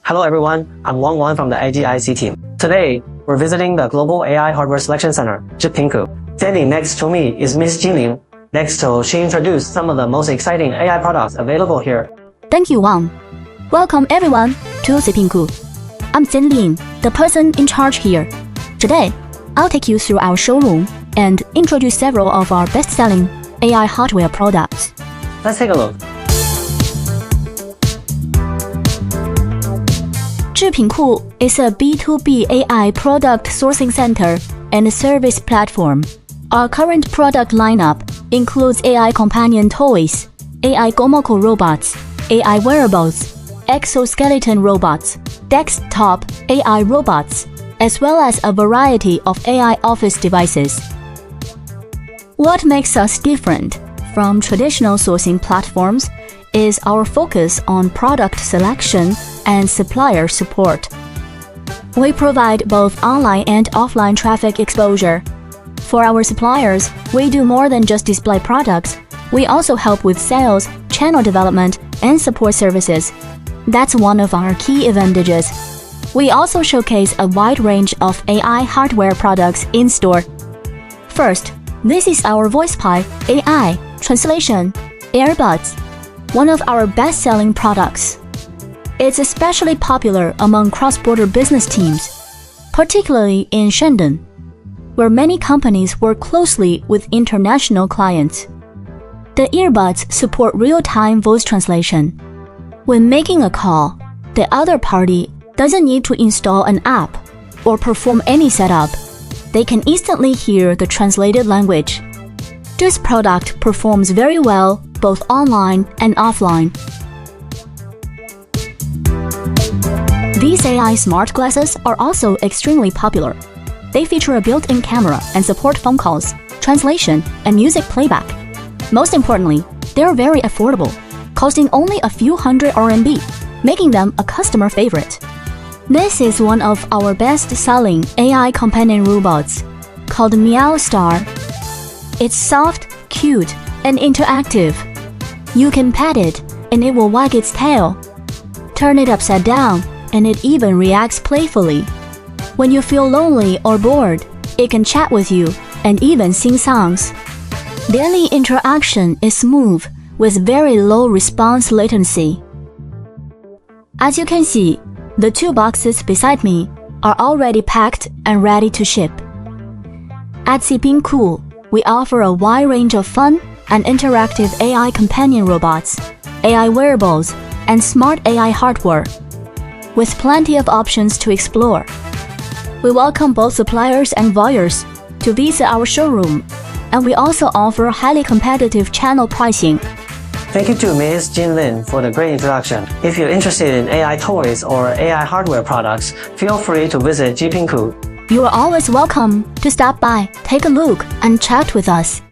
Hello everyone, I'm Wang from the AGIC team. Today, we're visiting the Global AI Hardware Selection Center, Zhipinku. Standing next to me is Ms. Jinling. Next, she introduced some of the most exciting AI products available here. Thank you, Wang. Welcome everyone to Zhipinku. I'm Jinling, the person in charge here. Today, I'll take you through our showroom and introduce several of our best-selling AI hardware products. Let's take a look. Zhipinku is a B2B AI product sourcing center and service platform. Our current product lineup includes AI companion toys, AI Gomoko robots, AI wearables, exoskeleton robots, desktop AI robots, as well as a variety of AI office devices. What makes us different from traditional sourcing platforms is our focus on product selection and supplier support. We provide both online and offline traffic exposure. For our suppliers, we do more than just display products. We also help with sales, channel development, and support services. That's one of our key advantages. We also showcase a wide range of AI hardware products in store. First, this is our VoicePi AI Translation Earbuds, one of our best-selling products. It's especially popular among cross-border business teams, particularly in Shenzhen, where many companies work closely with international clients. The earbuds support real-time voice translation. When making a call, the other party doesn't need to install an app or perform any setup. They can instantly hear the translated language. This product performs very well both online and offline. These AI smart glasses are also extremely popular. They feature a built-in camera and support phone calls, translation, and music playback. Most importantly, they're very affordable, costing only a few hundred RMB, making them a customer favorite. This is one of our best-selling AI companion robots, called Meow Star. It's soft, cute, and interactive. You can pet it, and it will wag its tail. Turn it upside down, and it even reacts playfully. When you feel lonely or bored, it can chat with you and even sing songs. Daily interaction is smooth with very low response latency. As you can see, the two boxes beside me are already packed and ready to ship. At Zhipinku, we offer a wide range of fun and interactive AI companion robots, AI wearables, and smart AI hardware, with plenty of options to explore. We welcome both suppliers and buyers to visit our showroom, and we also offer highly competitive channel pricing. Thank you to Ms. Jinling for the great introduction. If you're interested in AI toys or AI hardware products, feel free to visit Zhipinku. You are always welcome to stop by, take a look, and chat with us.